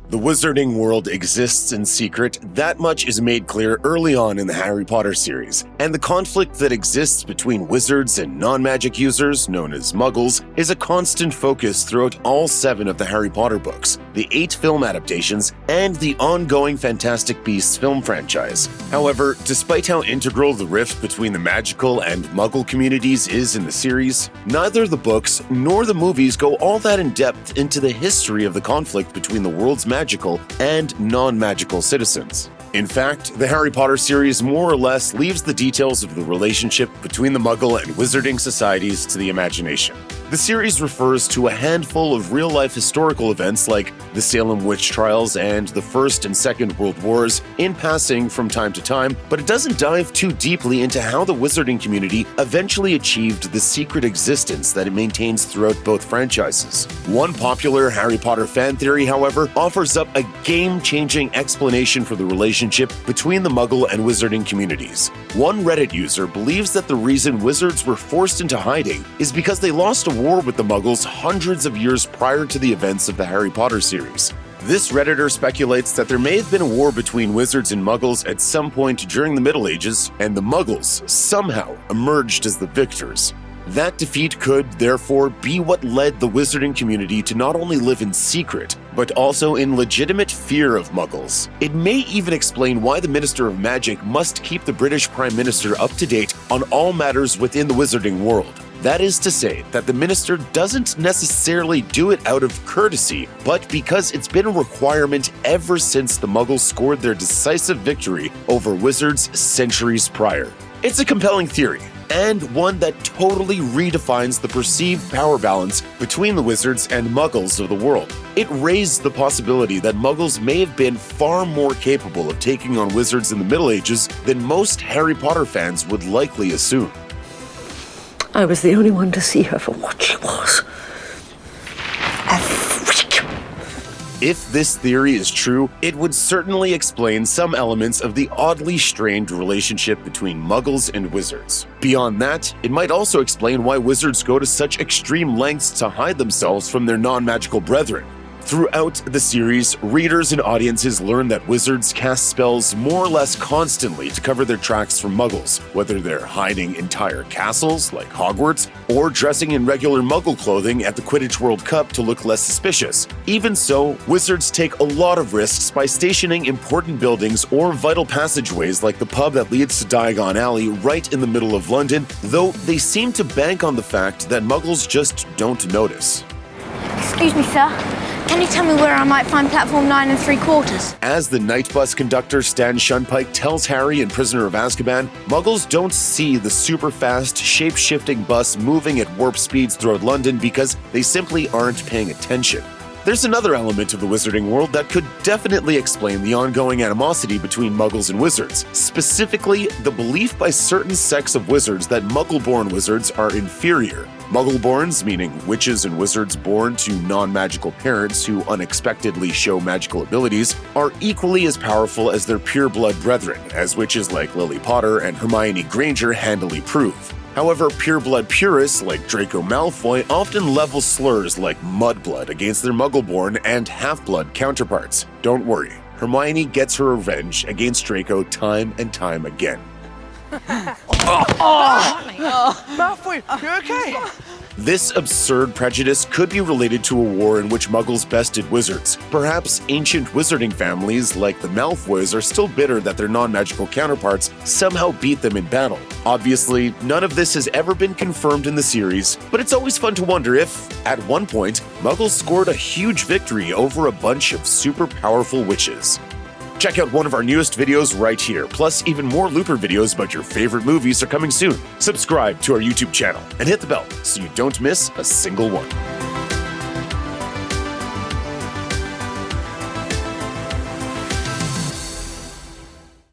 The wizarding world exists in secret, that much is made clear early on in the Harry Potter series, and the conflict that exists between wizards and non-magic users, known as Muggles, is a constant focus throughout all 7 of the Harry Potter books, the 8 film adaptations, and the ongoing Fantastic Beasts film franchise. However, despite how integral the rift between the magical and Muggle communities is in the series, neither the books nor the movies go all that in depth into the history of the conflict between the world's magical and non-magical citizens. In fact, the Harry Potter series more or less leaves the details of the relationship between the Muggle and wizarding societies to the imagination. The series refers to a handful of real-life historical events like the Salem witch trials and the First and Second World Wars in passing from time to time, but it doesn't dive too deeply into how the wizarding community eventually achieved the secret existence that it maintains throughout both franchises. One popular Harry Potter fan theory, however, offers up a game-changing explanation for the relationship between the Muggle and wizarding communities. One Reddit user believes that the reason wizards were forced into hiding is because they lost a war with the Muggles hundreds of years prior to the events of the Harry Potter series. This Redditor speculates that there may have been a war between wizards and Muggles at some point during the Middle Ages, and the Muggles somehow emerged as the victors. That defeat could, therefore, be what led the wizarding community to not only live in secret, but also in legitimate fear of Muggles. It may even explain why the Minister of Magic must keep the British Prime Minister up to date on all matters within the wizarding world. That is to say that the minister doesn't necessarily do it out of courtesy, but because it's been a requirement ever since the Muggles scored their decisive victory over wizards centuries prior. It's a compelling theory, and one that totally redefines the perceived power balance between the wizards and Muggles of the world. It raised the possibility that Muggles may have been far more capable of taking on wizards in the Middle Ages than most Harry Potter fans would likely assume. I was the only one to see her for what she was. A freak. If this theory is true, it would certainly explain some elements of the oddly strained relationship between Muggles and wizards. Beyond that, it might also explain why wizards go to such extreme lengths to hide themselves from their non-magical brethren. Throughout the series, readers and audiences learn that wizards cast spells more or less constantly to cover their tracks from Muggles, whether they're hiding entire castles, like Hogwarts, or dressing in regular Muggle clothing at the Quidditch World Cup to look less suspicious. Even so, wizards take a lot of risks by stationing important buildings or vital passageways like the pub that leads to Diagon Alley right in the middle of London, though they seem to bank on the fact that Muggles just don't notice. Excuse me, sir. Can you tell me where I might find platform 9 3/4? As the night bus conductor Stan Shunpike tells Harry in Prisoner of Azkaban, Muggles don't see the super-fast, shape-shifting bus moving at warp speeds throughout London because they simply aren't paying attention. There's another element of the wizarding world that could definitely explain the ongoing animosity between Muggles and wizards, specifically the belief by certain sects of wizards that Muggle-born wizards are inferior. Muggle-borns, meaning witches and wizards born to non-magical parents who unexpectedly show magical abilities, are equally as powerful as their pure-blood brethren, as witches like Lily Potter and Hermione Granger handily prove. However, pure-blood purists like Draco Malfoy often level slurs like mudblood against their Muggle-born and half-blood counterparts. Don't worry, Hermione gets her revenge against Draco time and time again. Malfoy, you okay? This absurd prejudice could be related to a war in which Muggles bested wizards. Perhaps ancient wizarding families like the Malfoys are still bitter that their non-magical counterparts somehow beat them in battle. Obviously, none of this has ever been confirmed in the series, but it's always fun to wonder if, at one point, Muggles scored a huge victory over a bunch of super powerful witches. Check out one of our newest videos right here, plus even more Looper videos about your favorite movies are coming soon. Subscribe to our YouTube channel and hit the bell so you don't miss a single one.